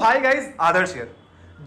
Hi guys, Adarsh here.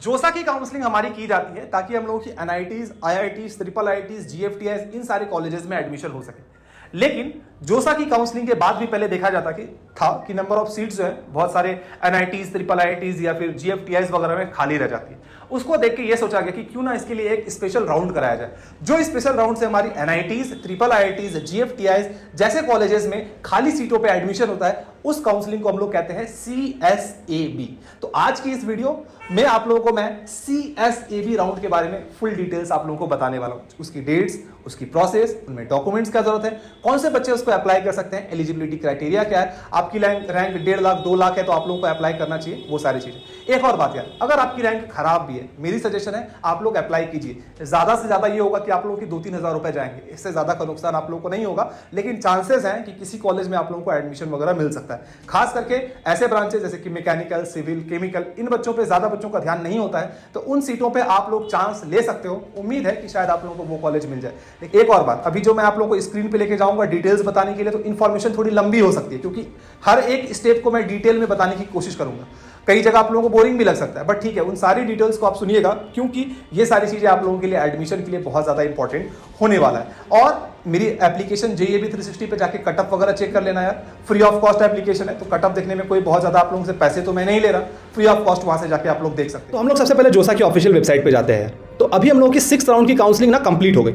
जोसा की counselling हमारी की जाती है ताकि हम लोगों की एनआईटीज, आईआईटीज, ट्रिपल आईटीज, जीएफटीआईज इन सारे कॉलेजेस में एडमिशन हो सके। लेकिन जोसा की काउंसलिंग के बाद भी पहले देखा जाता कि नंबर ऑफ सीट्स जो है बहुत सारे एनआईटीज, ट्रिपल आईआईटीज या फिर जीएफटीआईज वगैरह में खाली रह जाती है। उसको देख के ये सोचा गया कि क्यों ना इसके लिए एक स्पेशल राउंड कराया जाए, जो स्पेशल राउंड से हमारी एनआईटीज, ट्रिपल आईआईटीज, जीएफटीआईज जैसे कॉलेजेस में खाली सीटों पे एडमिशन होता है, उस काउंसलिंग को हम लोग कहते हैं CSAB। तो आज की इस वीडियो में आप लोगों को मैं CSAB राउंड के बारे में फुल डिटेल्स आप लोगों को बताने वाला हूं। उसकी डेट्स, उसकी प्रोसेस, उनमें डॉक्यूमेंट्स क्या जरूरत है, कौन से बच्चे उसको अप्लाई कर सकते हैं, एलिजिबिलिटी क्राइटेरिया क्या है, आपकी रैंक 1.5 लाख 2 लाख है तो आप लोगों को अप्लाई करना चाहिए, वो सारी चीजें। एक और बात यार, अगर आपकी रैंक खराब भी है, मेरी सजेशन है आप लोग अप्लाई कीजिए। ज्यादा से ज्यादा ये होगा कि आप लोगों की 2-3 हजार रुपए जाएंगे, इससे ज्यादा का नुकसान आप लोगों को नहीं होगा, लेकिन चांसेस हैं कि किसी कॉलेज में आप लोगों को एडमिशन वगैरह मिल सकता है। खास करके ऐसे ब्रांचेस जैसे कि मैकेनिकल, सिविल, केमिकल, इन बच्चों पे ज्यादा बच्चों का ध्यान नहीं होता है, तो उन सीटों पे आप लोग चांस ले सकते हो। उम्मीद है कि शायद आप लोगों को वो कॉलेज मिल जाए। एक और बात, अभी जो मैं आप लोगों को स्क्रीन पे लेके जाऊंगा डिटेल्स बताने के लिए, तो इन्फॉर्मेशन थोड़ी लंबी हो सकती है, क्योंकि हर एक स्टेप को मैं डिटेल में बताने की कोशिश करूंगा। कई जगह आप लोगों को बोरिंग भी लग सकता है, बट ठीक है, उन सारी डिटेल्स को आप सुनिएगा, क्योंकि ये सारी चीजें आप लोगों के लिए एडमिशन के लिए बहुत ज्यादा इंपॉर्टेंट होने वाला है। और मेरी एप्लीकेशन JAB 360 पे जाके कटअप वगैरह चेक कर लेना यार, फ्री ऑफ कॉस्ट एप्लीकेशन है, तो कटअप देखने में कोई बहुत ज्यादा आप लोगों से पैसे तो मैं नहीं ले रहा, फ्री ऑफ कॉस्ट वहां से जाके आप लोग देख सकते हैं। तो हम लोग सबसे पहले जोसा की ऑफिशियल वेबसाइट पे जाते हैं। तो अभी हम लोगों की 6th राउंड की काउंसलिंग ना कंप्लीट हो गई।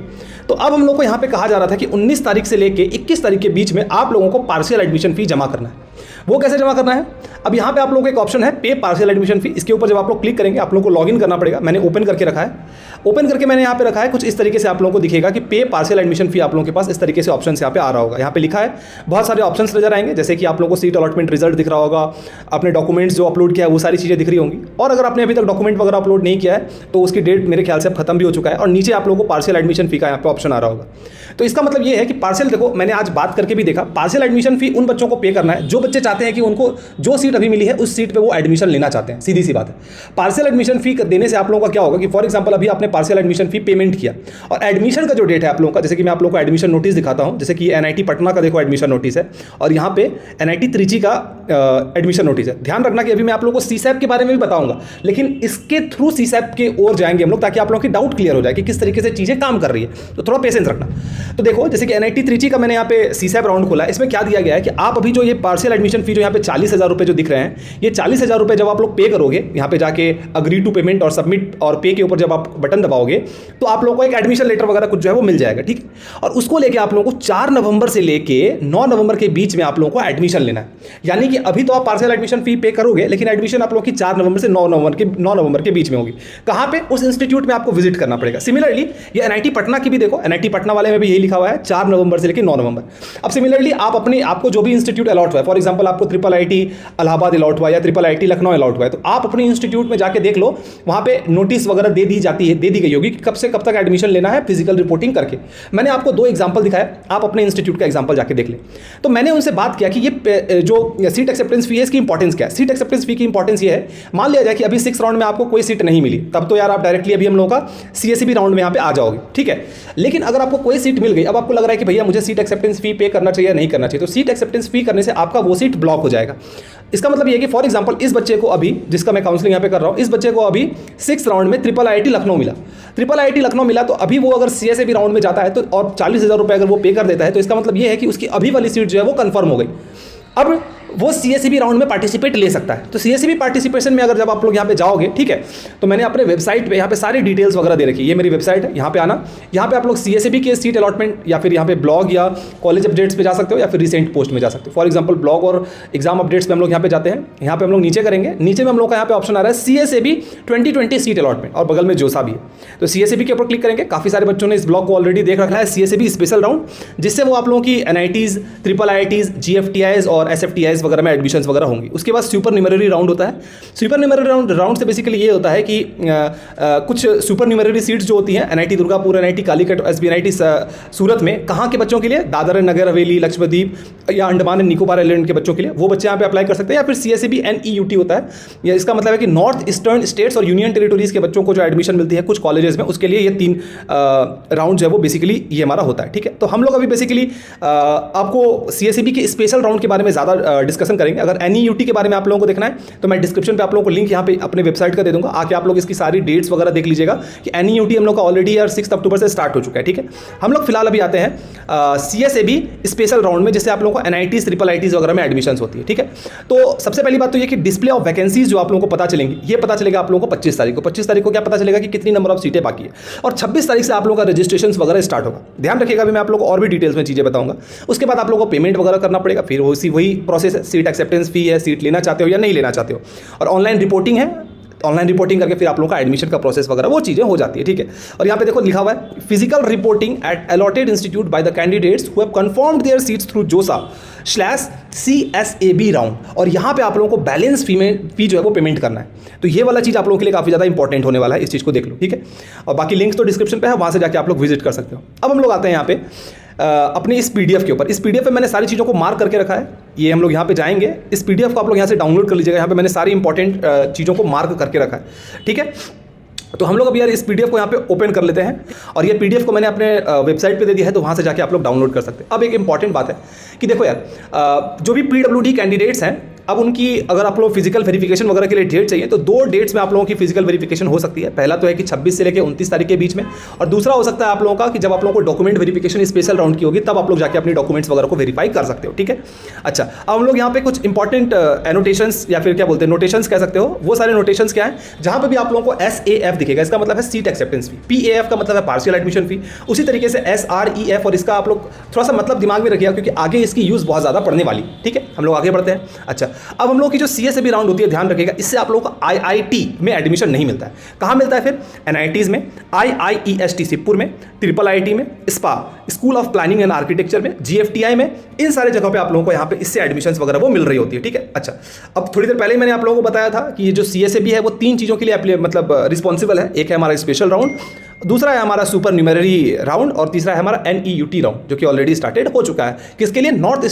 तो अब हम लोग को यहाँ पे कहा जा रहा था कि 19 तारीख से लेके 21 तारीख के बीच में आप लोगों को पार्शियल एडमिशन फी जमा करना है। वो कैसे जमा करना है? अब यहाँ पे आप लोगों को एक ऑप्शन है पे पार्शियल एडमिशन फी। इसके ऊपर जब आप लोग क्लिक करेंगे, आप लोगों को लॉगिन करना पड़ेगा। मैंने ओपन करके रखा है। ओपन करके मैंने यहाँ पे रखा है, कुछ इस तरीके से आप लोगों को दिखेगा कि पे पार्शियल एडमिशन फी आप लोगों के पास इस तरीके से ऑप्शन यहाँ पे आ रहा होगा। यहाँ पे लिखा है, बहुत सारे ऑप्शंस नजर आएंगे, जैसे कि आप लोगों को सीट अलॉटमेंट रिजल्ट दिख रहा होगा, अपने डॉक्यूमेंट्स जो अपलोड किया है वो सारी चीज़ें दिख रही होंगी। और अगर आपने अभी तक डॉक्यूमेंट वगैरह अपलोड नहीं किया है तो उसकी डेट मेरे ख्याल से खत्म भी हो चुका है। और नीचे आप लोगों को पार्शियल एडमिशन फी का यहाँ पे ऑप्शन आ रहा होगा। तो इसका मतलब ये है कि पार्शियल, देखो मैंने आज बात करके भी देखा, पार्शियल एडमिशन फी उन बच्चों को पे करना है जो बच्चे चाहते हैं कि उनको जो सीट अभी मिली है उस सीट पे वो एडमिशन लेना चाहते हैं। सीधी सी बात है। पार्शियल एडमिशन फी देने से आप लोगों का क्या होगा कि फॉर एग्जांपल अभी आपने पार्शियल एडमिशन फी पेमेंट किया और एडमिशन का जो डेट है आप लोगों का, जैसे कि मैं आप लोगों को एडमिशन नोटिस दिखाता हूं, जैसे कि NIT पटना का देखो एडमिशन नोटिस है और यहाँ पे NIT त्रिची का एडमिशन नोटिस है। ध्यान रखना कि अभी मैं आप लोगों को CSAB के बारे में भी बताऊंगा, लेकिन इसके थ्रू CSAB के ओर जाएंगे हम लोग, ताकि आप लोगों की डाउट क्लियर हो जाए कि किस तरीके से चीजें काम कर रही है। तो थोड़ा पेशेंस रखना। तो देखो, जैसे कि NIT त्रिची का मैंने यहाँ पे CSAB राउंड खोला है। इसमें क्या दिया गया है कि आप अभी जो ये पार्शियल एडमिशन फी जो यहाँ पे 40,000 रुपए जो दिख रहे हैं, ये 40,000 रुपए जब आप लोग पे करोगे, यहाँ पे जाके अग्री टू पेमेंट और सबमिट और पे के ऊपर जब आप बटन दबाओगे तो आप लोगों को एक एडमिशन लेटर वगैरह कुछ जो है वो मिल जाएगा, ठीक। और उसको लेके आप लोगों को 4 नवंबर से लेके 9 नवंबर के बीच में आप लोगों को एडमिशन लेना है। यानी कि अभी तो आप पार्शियल एडमिशन फी पे करोगे, लेकिन एडमिशन आप लोगों की 4 नवंबर से 9 नवंबर के बीच में होगी। कहाँ पे? उस इंस्टीट्यूट में आपको विजिट करना पड़ेगा। सिमिलरली ये NIT पटना की भी देखो, NIT पटना वाले में भी यही लिखा हुआ है 4 नवंबर से लेकर 9 नवंबर। अब सिमिलरली आप आपको जो भी इंस्टीट्यूट अलॉट हुआ है, फॉर एग्जाम्पल आपको ट्रिपल IIT इलाहाबाद अलॉट हुआ या ट्रिपल IIT लखनऊ अलॉट हुआ है, तो आप अपने इंस्टीट्यूट में जाके देख लो, वहां पे नोटिस वगैरह दे दी गई होगी कि कब से कब तक एडमिशन लेना है, फिजिकल रिपोर्टिंग करके। मैंने आपको 2 एग्जांपल दिखाया, आप अपने इंस्टीट्यूट का एग्जांपल जाके देख ले। तो मैंने उनसे बात किया कि ये जो सीट एक्सेप्टेंस फी है इसकी इंपॉर्टेंस क्या है। सीट एक्सेप्टेंस फी की इंपॉर्टेंस ये है, मान लिया जाए कि अभी 6th राउंड में आपको कोई सीट नहीं मिली, तब तो यार आप डायरेक्टली अभी हम लोगों का CSAB राउंड में यहाँ पे आ जाओगे, ठीक है। लेकिन अगर आपको कोई सीट मिल गई, अब आपको लग रहा है कि भैया मुझे सीट एक्सेप्टेंस फी पे करना चाहिए या नहीं करना चाहिए, तो सीट एक्सेप्टेंस फी करने से आपका वो सीट ब्लॉक हो जाएगा। इसका मतलब ये है कि फॉर एग्जांपल इस बच्चे को अभी, जिसका मैं काउंसलिंग यहाँ पे कर रहा हूँ, इस बच्चे को अभी 6th राउंड में ट्रिपल IIT लखनऊ मिला। ट्रिपल IIT लखनऊ मिला तो अभी वो अगर CSAB राउंड में जाता है तो और 40,000 रुपए अगर वो पे कर देता है, तो इसका मतलब ये है कि उसकी अभी वाली सीट जो है वो कंफर्म हो गई। अब वो CSAB राउंड में पार्टिसिपेट ले सकता है। तो CSAB पार्टिसिपेशन में अगर जब आप लोग यहाँ पे जाओगे, ठीक है, तो मैंने अपने वेबसाइट पे यहाँ पे सारी डिटेल्स वगैरह दे रखी है। ये मेरी वेबसाइट है, यहाँ पे आना, यहाँ पे आप लोग CSAB के सीट अलॉटमेंट या फिर यहाँ पे ब्लॉग या कॉलेज अपडेट्स पे जा सकते हो या फिर रिसेंट पोस्ट में जा सकते हो। फॉर एग्जाम्पल ब्लॉग और एग्जाम अपडेट्स पे हम लोग यहाँ पे जाते हैं। यहाँ पे हम लोग नीचे करेंगे, नीचे में हम लोग का यहाँ पे ऑप्शन आ रहा है CSAB 2020 सीट अलॉटमेंट और बगल में जोसा भी है। तो CSAB के ऊपर क्लिक करेंगे। काफी सारे बच्चों ने इस ब्लॉग को ऑलरेडी देख रखा है, CSAB स्पेशल राउंड, जिससे वो आप लोगों की NITs, ट्रिपल IITs, GFTIs और SFTIs वगैरह में एडमिशन वगैरह होंगी। उसके बाद सुपर न्यूमेररी राउंड होता है। सुपर न्यूमेररी राउंड से बेसिकली ये होता है कि कुछ सुपर न्यूमेररी सीट्स जो होती हैं NIT Durgapur, NIT Calicut, SBNIT सूरत में, कहाँ के बच्चों के लिए? दादर नगर हवेली, लक्षद्वीप या अंडमान एंड निकोबार आइलैंड के बच्चों के लिए, वो बच्चे यहाँ पे अप्लाई कर सकते हैं। या फिर CSAB NEUT होता है, या इसका मतलब है कि नॉर्थ ईस्टर्न स्टेट्स और यूनियन टेरिटोरीज के बच्चों को जो एडमिशन मिलती है कुछ कॉलेजेस में, उसके लिए ये 3 राउंड जो है वो बेसिकली ये हमारा होता है, ठीक है। तो हम लोग अभी बेसिकली आपको CSAB के स्पेशल राउंड के बारे में ज़्यादा डिस्कशन करेंगे। अगर NEUT के बारे में आप लोगों को देखना है तो मैं डिस्क्रिप्शन पे आप लोगों को लिंक यहाँ पे अपने वेबसाइट का दे दूंगा, आके आप लोग इसकी सारी डेट्स वगैरह देख लीजिएगा कि NEUT हम लोग का ऑलरेडी यार 6 अक्टूबर से स्टार्ट हो चुका है। ठीक है, हम लोग फिलहाल अभी आते हैं CSAB स्पेशल राउंड में, जिससे आप लोगों को NITs ट्रिपल ITs वगैरह में एडमिशन होती है। ठीक है, तो सबसे पहली बात तो ये कि डिस्प्ले ऑफ वैकेंसीज जो आप लोगों को पता चलेंगी, ये पता चलेगा आप लोगों को 25 तारीख को। 25 तारीख को क्या पता चलेगा कि कितनी नंबर ऑफ सीटें बाकी है, और 26 तारीख से आप लोगों का रजिस्ट्रेशन वगैरह स्टार्ट होगा। ध्यान रखिएगा, अभी मैं आप लोगों को और भी डिटेल्स में चीजें बताऊंगा। उसके बाद आप लोगों को पेमेंट वगैरह करना पड़ेगा, फिर वही प्रोसेस है, सीट एक्सेप्टेंस फी है, सीट लेना चाहते हो या नहीं लेना चाहते हो, और ऑनलाइन रिपोर्टिंग है। ऑनलाइन रिपोर्टिंग करके फिर आप लोगों का एडमिशन का प्रोसेस वगैरह वो चीज़ें हो जाती है। ठीक है, और यहाँ पे देखो लिखा हुआ है physical reporting at allotted institute by the candidates who have confirmed their seats through JOSA/CSAB round, और यहाँ पे आप लोगों को बैलेंस फी जो है वो पेमेंट करना है। तो ये वाला चीज़ आप लोगों के लिए काफ़ी ज़्यादा इंपॉर्टेंट होने वाला है, इस चीज़ को देख लो। ठीक है, और बाकी लिंक्स तो डिस्क्रिप्शन पे है, वहाँ से जाके आप लोग विजिट कर सकते हो। अब हम लोग आते हैं यहाँ पे अपने इस PDF के ऊपर। इस PDF पे मैंने सारी चीज़ों को मार्क करके रखा है। ये हम लोग यहाँ पे जाएंगे, इस PDF को आप लोग यहाँ से डाउनलोड कर लीजिएगा। यहाँ पे मैंने सारी इंपॉर्टेंट चीज़ों को मार्क करके रखा है। ठीक है, तो हम लोग अभी यार इस PDF को यहाँ पे ओपन कर लेते हैं, और ये PDF को मैंने अपने वेबसाइट पे दे दिया है, तो वहाँ से जाके आप लोग डाउनलोड कर सकते हैं। अब एक इंपॉर्टेंट बात है कि देखो यार, जो भी PWD कैंडिडेट्स हैं, अब उनकी अगर आप लोग फिजिकल वेरिफिकेशन वगैरह के लिए डेट चाहिए तो 2 डेट्स में आप लोगों की फिजिकल वेरिफिकेशन हो सकती है। पहला तो है कि 26 से लेकर 29 तारीख के बीच में, और दूसरा हो सकता है आप लोगों का कि जब आप लोगों को डॉक्यूमेंट वेरिफिकेशन स्पेशल राउंड की होगी, तब आप लोग जाके अपनी डॉक्यूमेंट्स वगैरह को वेरीफाई कर सकते हो। ठीक है, अच्छा, अब हम लोग यहाँ पे कुछ इंपॉर्टेंट एनोटेशंस या फिर क्या बोलते हैं नोटेशंस कह सकते हो, वो सारे नोटेशंस क्या है, जहाँ पे भी आप लोगों को SAF दिखेगा, इसका मतलब है सीट एक्सेप्टेंस फी, PAF का मतलब है पार्शियल एडमिशन फी, उसी तरीके से SREF, और इसका आप लोग थोड़ा सा मतलब दिमाग में रखिएगा क्योंकि आगे इसकी यूज बहुत ज़्यादा पड़ने वाली। ठीक है, हम लोग आगे बढ़ते हैं। अच्छा, अब हम लोग की जो CSAB राउंड होती है, ध्यान रखिएगा, इससे आप लोगों को IIT में एडमिशन नहीं मिलता है। कहाँ मिलता है फिर? NITs में, IIEST सिरपुर में, ट्रिपल IIT में, SPA school of planning and architecture में, GFTI में, इन सारे जगहों पे आप लोगों को यहाँ पे इससे एडमिशन वगैरह वो मिल रही होती है। ठीक है, अच्छा, अब थोड़ी देर पहले मैंने आप लोगों को बताया था कि ये जो CSAB है वो 3 चीज़ों के लिए मतलब रिस्पॉन्सिबल है। एक है हमारा स्पेशल राउंड, दूसरा है हमारा सुपर न्यूमेररी राउंड, और तीसरा है हमारा NEUT राउंड, जो कि ऑलरेडी स्टार्टेड हो चुका है। किसके लिए? नॉर्थ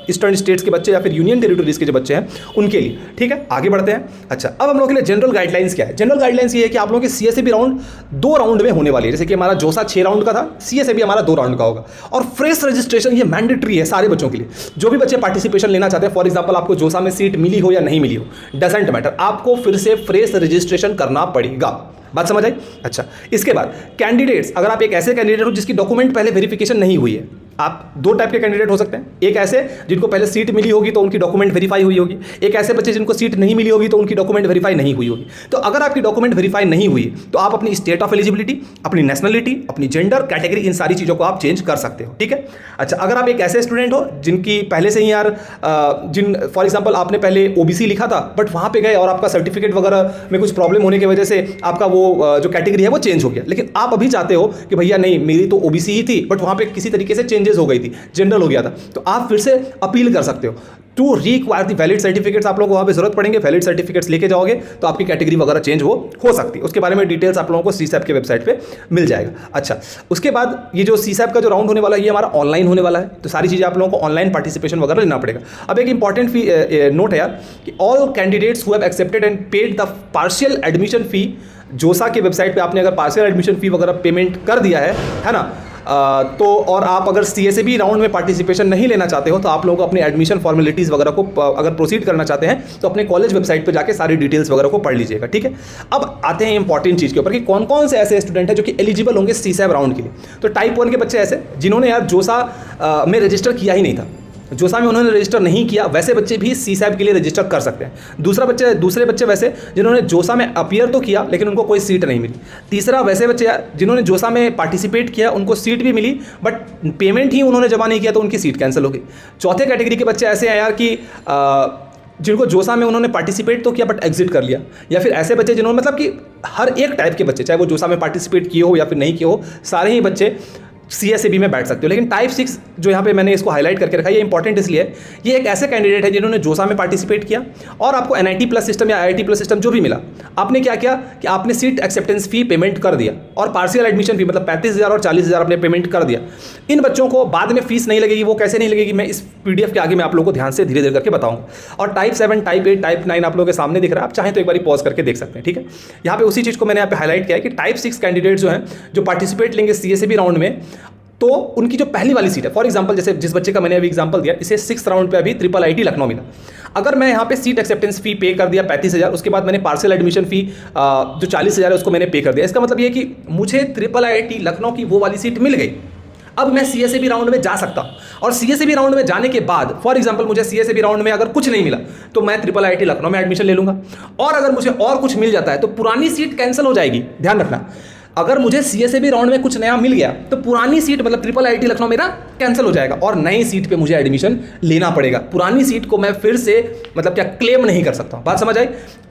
ईस्टर्न स्टेट्स के बच्चे या फिर यूनियन टेरिटरीज के जो बच्चे हैं उनके लिए। ठीक है, आगे बढ़ते हैं। अच्छा, अब हम लोग के लिए जनरल गाइडलाइंस क्या है? जनरल गाइडलाइंस ये है कि आप लोगों की CSAB राउंड 2 राउंड में होने वाली है। जैसे कि हमारा JOSA 6 राउंड का था, CSAB हमारा 2 राउंड का होगा, और फ्रेश रजिस्ट्रेशन ये मैंडेटरी है सारे बच्चों के लिए। जो भी बच्चे पार्टिसिपेशन लेना चाहते हैं, फॉर एग्जाम्पल आपको JOSA में सीट मिली हो या नहीं मिली हो, डजेंट मैटर, आपको फिर से फ्रेश रजिस्ट्रेशन करना पड़ेगा। बात समझ आई? अच्छा, इसके बाद कैंडिडेट्स, अगर आप एक ऐसे कैंडिडेट हो जिसकी डॉक्यूमेंट पहले वेरिफिकेशन नहीं हुई है, आप 2 टाइप के कैंडिडेट हो सकते हैं। एक ऐसे जिनको पहले सीट मिली होगी तो उनकी डॉक्यूमेंट वेरीफाई हुई होगी, एक ऐसे बच्चे जिनको सीट नहीं मिली होगी तो उनकी डॉक्यूमेंट वेरीफाई नहीं हुई होगी। तो अगर आपकी डॉक्यूमेंट वेरीफाई नहीं हुई तो आप अपनी स्टेट ऑफ एलिजिबिलिटी, अपनी नेशनलिटी, अपनी जेंडर, कैटेगरी, इन सारी चीज़ों को आप चेंज कर सकते हो। ठीक है, अच्छा, अगर आप एक ऐसे स्टूडेंट हो जिनकी पहले से ही यार फॉर एग्जाम्पल आपने पहले OBC लिखा था, बट वहाँ पे गए और आपका सर्टिफिकेट वगैरह में कुछ प्रॉब्लम होने की वजह से आपका वो जो कैटेगरी है वो चेंज हो गया, लेकिन आप अभी चाहते हो कि भैया नहीं, मेरी तो OBC ही थी बट वहाँ पे किसी तरीके से चेंजेस हो गई थी, जनरल हो गया था, तो आप फिर से अपील कर सकते हो to require the valid certificates. आप लोगों को वहाँ पे जरूरत पड़ेंगे, वैलिड सर्टिफिकेट्स लेके जाओगे तो आपकी कैटेगरी वगैरह चेंज हो सकती है। उसके बारे में डिटेल्स आप लोगों को CSAB के वेबसाइट पे मिल जाएगा। अच्छा, उसके बाद ये जो CSAB का जो राउंड होने वाला है ये हमारा ऑनलाइन होने वाला है, तो सारी चीज़ें आप लोगों को ऑनलाइन पार्टिसिपेशन वगैरह लेना पड़ेगा। अब एक इंपॉर्टेंट नोट है यार कि all candidates who have accepted and paid the partial admission fee, JOSA के वेबसाइट पे आपने अगर पार्शियल एडमिशन फी वगैरह पेमेंट कर दिया है ना, तो और आप अगर CSAB राउंड में पार्टिसिपेशन नहीं लेना चाहते हो तो आप लोगों को अपने एडमिशन फॉर्मेलिटीज़ वगैरह को अगर प्रोसीड करना चाहते हैं तो अपने कॉलेज वेबसाइट पे जाके सारी डिटेल्स वगैरह को पढ़ लीजिएगा। ठीक है, अब आते हैं इंपॉर्टेंट चीज़ के ऊपर कि कौन कौन से ऐसे स्टूडेंट हैं जो कि एलिजिबल होंगे CSAB राउंड के लिए। तो टाइप 1 के बच्चे ऐसे जिन्होंने यार JOSA में रजिस्टर किया ही नहीं था, JOSA में उन्होंने रजिस्टर नहीं किया, वैसे बच्चे भी CSAB के लिए रजिस्टर कर सकते हैं। दूसरे बच्चे वैसे जिन्होंने JOSA में अपीयर तो किया लेकिन उनको कोई सीट नहीं मिली। तीसरा वैसे बच्चे जिन्होंने JOSA में पार्टिसिपेट किया, उनको सीट भी मिली बट पेमेंट ही उन्होंने जमा नहीं किया तो उनकी सीट कैंसिल हो गई। चौथे कैटेगरी के बच्चे ऐसे हैं यार कि जिनको JOSA में उन्होंने पार्टिसिपेट तो किया बट एग्जिट कर लिया, या फिर ऐसे बच्चे जिन्होंने मतलब कि हर एक टाइप के बच्चे, चाहे वो JOSA में पार्टिसिपेट किए हो या फिर नहीं किए हो, सारे ही बच्चे CSAB में बैठ सकते हो। लेकिन टाइप 6 जो यहाँ पे मैंने इसको हाईलाइट करके रखा है, ये इंपॉर्टेंट इसलिए है, ये एक ऐसे कैंडिडेट है जिन्होंने JOSA में पार्टिसिपेट किया और आपको NIT प्लस सिस्टम या IIT प्लस सिस्टम जो भी मिला, आपने क्या किया कि आपने सीट एक्सेप्टेंस फी पेमेंट कर दिया और पार्शियल एडमिशन फी मतलब 35,000 और 40,000 आपने पेमेंट कर दिया। इन बच्चों को बाद में फीस नहीं लगेगी। वो कैसे नहीं लगेगी, मैं इस PDF के आगे मैं आप लोगों को ध्यान से धीरे धीरे करके बताऊंगा। और टाइप 7, टाइप 8, टाइप 9 आप लोगों के सामने दिख रहा है, आप चाहें तो एक बार पॉज करके देख सकते हैं। ठीक है, यहाँ पे उसी चीज़ को मैंने यहाँ पे हाईलाइट किया है कि टाइप 6 कैंडिडेट जो हैं जो पार्टिसिपेट लेंगे CSAB राउंड में, तो उनकी जो पहली वाली सीट है, फॉर एग्जांपल जैसे जिस बच्चे का मैंने अभी एग्जांपल दिया, इसे 6th राउंड पे अभी ट्रिपल आईटी लखनऊ मिला। अगर मैं यहाँ पे सीट एक्सेप्टेंस फी पे कर दिया 35,000, उसके बाद मैंने पार्शियल एडमिशन फी जो 40,000 है उसको मैंने पे कर दिया, इसका मतलब ये कि मुझे ट्रिपल आईटी लखनऊ की वो वाली सीट मिल गई। अब मैं सीएसएबी राउंड में जा सकता हूँ, और सीएसएबी राउंड में जाने के बाद फॉर एग्जांपल मुझे सीएसएबी राउंड में अगर कुछ नहीं मिला तो मैं ट्रिपल आईटी लखनऊ में एडमिशन ले लूंगा, और अगर मुझे और कुछ मिल जाता है तो पुरानी सीट कैंसिल हो जाएगी। ध्यान रखना, अगर मुझे सीएसएबी राउंड में कुछ नया मिल गया तो पुरानी सीट मतलब ट्रिपल आईटी लखनऊ मेरा कैंसिल हो जाएगा, और नई सीट पे मुझे एडमिशन लेना पड़ेगा। पुरानी सीट को मैं फिर से मतलब क्या क्लेम नहीं कर सकता। बात समझ आई?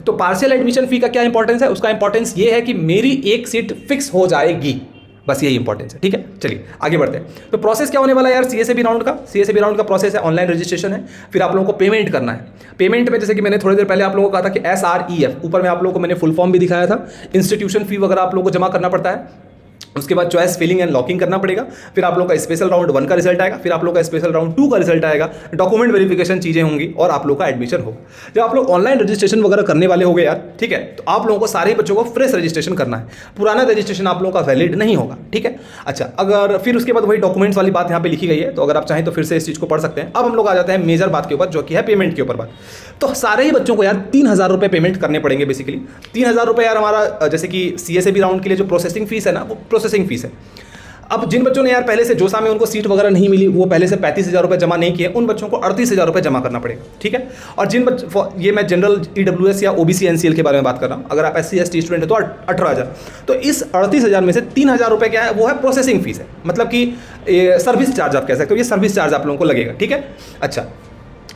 तो पार्शियल एडमिशन फी का क्या इंपॉर्टेंस है? उसका इंपॉर्टेंस ये है कि मेरी एक सीट फिक्स हो जाएगी, बस यही इंपॉर्टेंस है। ठीक है, चलिए आगे बढ़ते हैं। तो प्रोसेस क्या होने वाला है यार सीएसएबी राउंड का? सीएसएबी राउंड का प्रोसेस है, ऑनलाइन रजिस्ट्रेशन है, फिर आप लोगों को पेमेंट करना है। पेमेंट में जैसे कि मैंने थोड़ी देर पहले आप लोगों को कहा था कि SREF, ऊपर में आप लोगों को मैंने फुल फॉर्म भी दिखाया था। इंस्टीट्यूशन फी वगैरह आप लोगों को जमा करना पड़ता है, उसके बाद चॉइस फिलिंग एंड लॉकिंग करना पड़ेगा, फिर आप लोग का स्पेशल राउंड 1 का रिजल्ट आएगा, फिर आप लोग का स्पेशल राउंड 2 का रिजल्ट आएगा, डॉक्यूमेंट वेरिफिकेशन चीजें होंगी, और आप लोग का एडमिशन होगा। जब आप लोग ऑनलाइन रजिस्ट्रेशन वगैरह करने वाले होंगे यार, ठीक है, तो आप लोगों को सारे बच्चों को फ्रेश रजिस्ट्रेशन करना है, पुराना रजिस्ट्रेशन आप लोगों का वैलिड नहीं होगा। ठीक है, अच्छा, अगर फिर उसके बाद वही डॉक्यूमेंट्स वाली बात यहाँ पे लिखी गई है, तो अगर आप चाहें तो फिर से इस चीज को पढ़ सकते हैं। अब हम लोग आ जाते हैं मेजर बात के ऊपर, जो कि है पेमेंट के ऊपर बात। तो सारे ही बच्चों को यार 3,000 रुपये पेमेंट करने पड़ेंगे बेसिकली। 3,000 रुपये यार हमारा जैसे कि सीएसएबी राउंड के लिए जो प्रोसेसिंग फीस है ना, वो प्रोसेसिंग फीस है। अब जिन बच्चों ने यार पहले से जोसा में उनको सीट वगैरह नहीं मिली, वो पहले से 35,000 रुपये जमा नहीं किए, उन बच्चों को 38,000 रुपये जमा करना पड़ेगा। ठीक है, और जिन ये मैं जनरल EWS या OBC NCL के बारे में बात कर रहा हूँ, अगर आप SC ST स्टूडेंट है तो 18,000। तो इस 38,000 में से 3,000 रुपये क्या है, वो है प्रोसेसिंग फीस है, मतलब कि सर्विस चार्ज आप कह सकते हो, ये सर्विस चार्ज आप लोगों को लगेगा। ठीक है, अच्छा,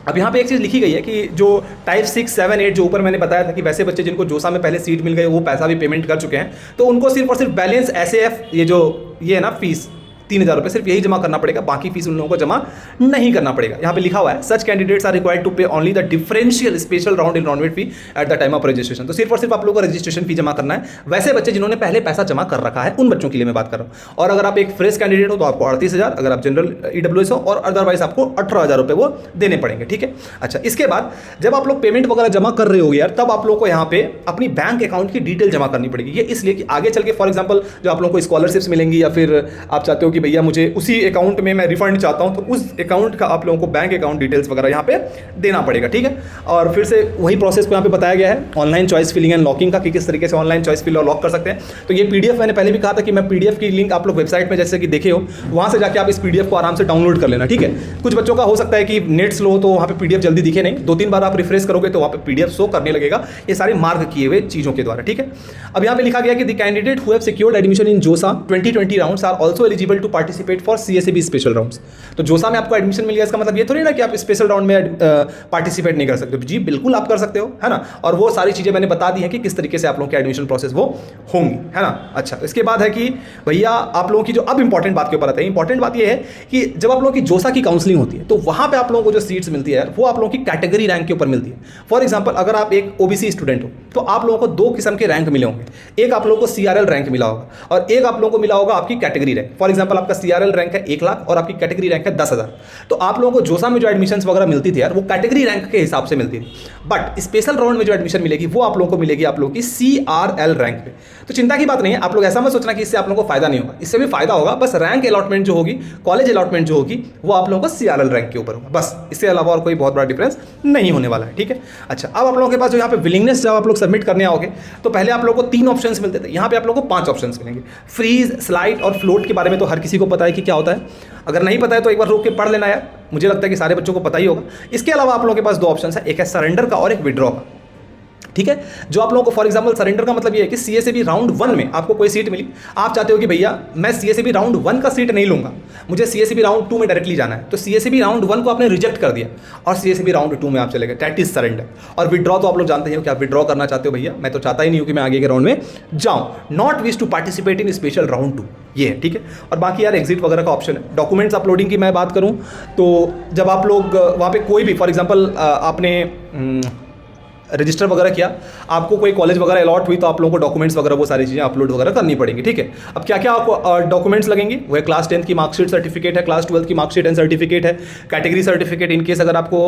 अब यहाँ पे एक चीज़ लिखी गई है कि जो टाइप 6, 7, 8 जो ऊपर मैंने बताया था कि वैसे बच्चे जिनको जोसा में पहले सीट मिल गई वो पैसा भी पेमेंट कर चुके हैं, तो उनको सिर्फ और सिर्फ बैलेंस SAF ये है ना फीस 3,000 रुपये सिर्फ यही जमा करना पड़ेगा, बाकी फीस उन लोगों को जमा नहीं करना पड़ेगा। यहाँ पे लिखा हुआ है such candidates are required to pay only the differential special round enrolment fee at the time of registration. तो सिर्फ और सिर्फ आप लोगों को रजिस्ट्रेशन फी जमा करना है, वैसे बच्चे जिन्होंने पहले पैसा जमा कर रखा है उन बच्चों के लिए मैं बात कर रहा हूँ। और अगर आप एक फ्रेश कैंडिडेट हो तो आपको 38,000, अगर आप जनरल EWS हो, और अदरवाइज आपको 18,000 रुपये वो देने पड़ेंगे। ठीक है, अच्छा, इसके बाद जब आप लोग पेमेंट वगैरह जमा कर रहे हो यार, तब आप लोग को यहाँ पे अपनी बैंक अकाउंट की डिटेल जमा करनी पड़ेगी। ये इसलिए कि आगे चल के फॉर एग्जाम्पल जो आप लोगों को स्कॉलरशिप्स मिलेंगी, या फिर आप चाहते हो कि भैया मुझे उसी अकाउंट में मैं रिफंड चाहता हूं, तो उस अकाउंट का आप लोगों को बैंक अकाउंट डिटेल्स वगैरह यहाँ पे देना पड़ेगा। ठीक है, और फिर से वही प्रोसेस को यहाँ पे बताया गया है online choice filling and locking का, कि किस तरीके से ऑनलाइन चॉइस फिल और लॉक कर सकते हैं। तो ये PDF मैंने पहले भी कहा था कि मैं PDF की लिंक आप लोग वेबसाइट में जैसे कि देखे हो, वहाँ से जाके आप इस PDF को आराम से डाउनलोड कर लेना। ठीक है, कुछ बच्चों का हो सकता है कि नेट स्लो हो तो वहाँ पे PDF जल्दी दिखे नहीं, 2-3 बार आप रिफ्रेश करोगे तो वहाँ पे PDF शो करने लगेगा, ये सारे मार्क किए हुए चीज़ों के द्वारा। ठीक है, अब यहाँ पे लिखा गया कि the candidate who have secured admission in JoSAA 2020 rounds are also eligible to participate for CSAB special rounds. तो जोसा में आपको एडमिशन मिल गया, इसका मतलब ये थोड़ी ना कि आप स्पेशल राउंड में पार्टिसिपेट नहीं कर सकते हो। जी बिल्कुल आप कर सकते हो, है ना, और वो सारी चीज़ें मैंने बता दी हैं कि किस तरीके से आप लोगों की एडमिशन प्रोसेस वो होंगी, है ना। अच्छा, इसके बाद है कि भैया आप लोगों की जो अब इंपॉर्टेंट बात के ऊपर आते हैं, इंपॉर्टेंट बात ये है कि जब आप लोगों की जोसा की काउंसलिंग होती है तो वहाँ पे आप लोगों को जो सीट्स मिलती है वो आप लोगों की कैटेगरी रैंक के ऊपर मिलती है। फॉर एग्जाम्पल अगर आप एक OBC स्टूडेंट हो तो आप लोगों को 2 किस्म के रैंक मिले होंगे, एक आप लोगों को CRL रैंक मिला होगा और एक आप लोगों को मिला होगा आपकी कैटेगरी रैंक। फॉर एग्जाम्पल आपका CRL रैंक है 1 लाख और आपकी कैटेगरी रैंक है 10,000। तो आप लोगों को जोसा में जो एडमिशंस वगैरह मिलती थी यार वो कैटेगरी रैंक के हिसाब से मिलती थी, बट स्पेशल राउंड में जो एडमिशन मिलेगी वो आप लोगों को मिलेगी आप लोगों की CRL रैंक पे। तो चिंता की बात नहीं है, आप लोग ऐसा मत सोचना कि इससे आप लोगों को फायदा नहीं होगा, इससे भी फायदा होगा, बस रैंक अलॉटमेंट जो होगी, कॉलेज अलॉटमेंट जो होगी वो आप लोगों को CRL रैंक के ऊपर होगा, बस इससे अलावा और कोई बहुत बड़ा डिफरेंस नहीं होने वाला है। ठीक है, अच्छा, अब आप लोगों के पास जो यहाँ पे विलिंगनेस जब आप लोग सबमिट करने आओगे तो पहले आप लोगों को 3 ऑप्शंस मिलते थे, यहाँ पे आप लोगों को 5 ऑप्शंस मिलेंगे। फ्रीज, स्लाइड और फ्लोट के बारे में तो हर किसी को पता है कि क्या होता है, अगर नहीं पता है तो एक बार रोक के पढ़ लेना यार, मुझे लगता है कि सारे बच्चों को पता ही होगा। इसके अलावा आप लोगों के पास 2 ऑप्शन है, एक है सरेंडर का और एक विड्रॉ का। ठीक है, जो आप लोगों को फॉर एग्जांपल सरेंडर का मतलब ये है कि CSAB राउंड 1 में आपको कोई सीट मिली, आप चाहते हो कि भैया मैं CSAB राउंड 1 का सीट नहीं लूंगा, मुझे CSAB राउंड 2 में डायरेक्टली जाना है, तो CSAB राउंड 1 को आपने रिजेक्ट कर दिया और CSAB राउंड 2 में आप चले गए, दैट इज सरेंडर। और विड्रॉ तो आप लोग जानते हो कि आप विड्रॉ करना चाहते हो, भैया मैं तो चाहता ही नहीं हूं कि मैं आगे के राउंड में जाऊं, not wish to participate in special round 2, ये है। ठीक है, और बाकी यार एग्जिट वगैरह का ऑप्शन है। डॉक्यूमेंट्स अपलोडिंग की मैं बात करूं तो जब आप लोग वहां पे कोई भी फॉर एग्जांपल आपने रजिस्टर वगैरह किया, आपको कोई कॉलेज वगैरह अलॉट हुई तो आप लोगों को डॉक्यूमेंट्स वगैरह वो सारी चीज़ें अपलोड वगैरह करनी पड़ेंगी, ठीक है। अब क्या क्या आपको डॉक्यूमेंट्स लगेंगे, वो है क्लास 10th की मार्कशीट सर्टिफिकेट है, क्लास 12th की मार्कशीट एंड सर्टिफिकेट है, कैटेगरी सर्टिफिकेट इन केस अगर आपको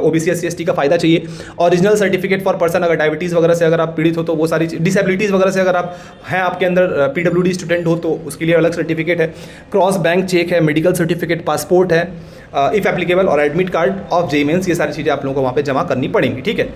ओबीसी एससी एसटी का फायदा चाहिए, ओरिजिनल सर्टिफिकेट फॉर पर्सन अगर डायबिटीज़ वगैरह से अगर आप पीड़ित हो तो वो सारी डिसेबिलिटीज़ वगैरह से अगर आप हैं, आपके अंदर पीडब्ल्यूडी स्टूडेंट हो तो उसके लिए अलग सर्टिफिकेट है, क्रॉस बैंक चेक है, मेडिकल सर्टिफिकेट, पासपोर्ट है इफ़ एप्लीकेबल, और admit card of JEE Mains, ये सारी चीज़ें आप लोगों को वहाँ पे जमा करनी पड़ेंगी, ठीक है।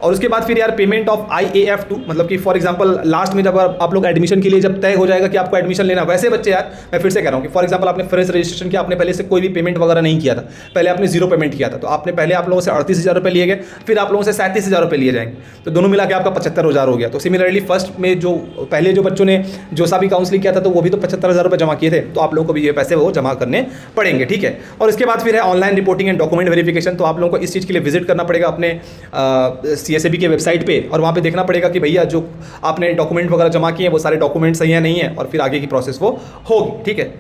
और उसके बाद फिर यार पेमेंट ऑफ IAF2, मतलब कि फॉर एग्जांपल लास्ट में जब आप लोग एडमिशन के लिए जब तय हो जाएगा कि आपको एडमिशन लेना, वैसे बच्चे यार मैं फिर से कह रहा हूँ कि फॉर एग्जांपल आपने फ्रेश रजिस्ट्रेशन किया, आपने पहले से कोई भी पेमेंट वगैरह नहीं किया था, पहले आपने 0 पेमेंट किया था, तो आपने पहले आप लोगों से 38,000 रुपये लिए गए, फिर आप लोगों से 37,000 रुपये लिए जाएंगे, तो दोनों मिला के आपका 75,000 हो गया। तो सिमिलरली फर्स्ट में जो पहले जो बच्चों ने जोसा भी काउंसलिंग किया था तो वो भी तो 75,000 रुपये जमा किए थे, तो आप लोगों को भी ये पैसे वो जमा करने पड़ेंगे, ठीक है। और इसके बाद फिर है online reporting and document verification, तो आप लोगों को इस चीज़ के लिए विजिट करना पड़ेगा अपने CSAB के वेबसाइट पे, और वहाँ पे देखना पड़ेगा कि भैया जो आपने डॉक्यूमेंट वगैरह जमा किए हैं वो सारे डॉक्यूमेंट सही है नहीं है, और फिर आगे की प्रोसेस वो होगी, ठीक है।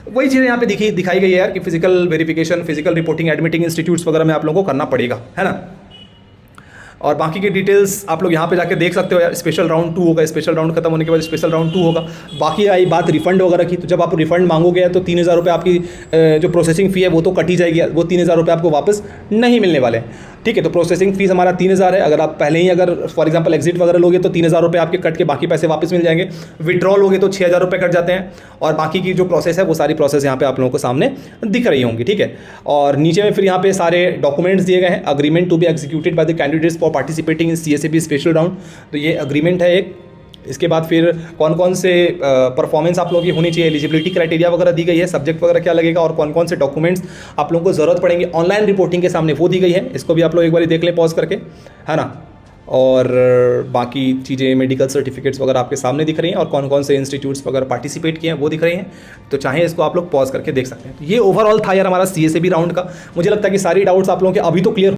वही चीज़ें यहाँ पे दिखाई गई है यार कि physical verification, physical reporting admitting institutes वगैरह में आप लोगों को करना पड़ेगा, है ना। और बाकी की डिटेल्स आप लोग यहाँ पे जाके देख सकते हो यार। स्पेशल राउंड 2 होगा, स्पेशल राउंड खत्म होने के बाद स्पेशल राउंड 2 होगा। बाकी आई बात रिफंड वगैरह की, तो जब आप रिफंड मांगोगे तो 3,000 रुपये आपकी जो प्रोसेसिंग फ़ी है वो तो कटी जाएगी, वो 3,000 रुपये आपको वापस नहीं मिलने वाले हैं, ठीक है। तो प्रोसेसिंग फीस हमारा 3,000 है। अगर आप पहले ही अगर फॉर एग्जांपल एग्जिट वगैरह लोगे तो 3,000 रुपये आपके कट के बाकी पैसे वापस मिल जाएंगे। विड्रॉल लोगे तो 6,000 रुपये कट जाते हैं, और बाकी की जो प्रोसेस है वो सारी प्रोसेस यहाँ पे आप लोगों को सामने दिख रही होंगी, ठीक है। और नीचे में फिर यहाँ पे सारे डॉक्यूमेंट्स दिए गए हैं। Agreement to be executed by the candidates for participating in CSAB special round, तो ये अग्रीमेंट है एक। इसके बाद फिर कौन कौन से परफॉर्मेंस आप लोगों की होनी चाहिए, एलिजिबिलिटी क्राइटेरिया वगैरह दी गई है, सब्जेक्ट वगैरह क्या लगेगा, और कौन कौन से डॉक्यूमेंट्स आप लोगों को ज़रूरत पड़ेंगे ऑनलाइन रिपोर्टिंग के सामने वो दी गई है। इसको भी आप लोग एक बार देख लें पॉज करके, है ना। और बाकी चीज़ें मेडिकल सर्टिफिकेट्स वगैरह आपके सामने दिख रही हैं, और कौन कौन से इंस्टीट्यूट्स वगैरह पार्टिसिपेट किए हैं वो दिख रही हैं। तो चाहे इसको आप लोग पॉज करके देख सकते हैं। तो ये ओवरऑल था यार हमारा CSAB राउंड का। मुझे लगता है कि सारी डाउट्स आप लोगों के अभी तो क्लियर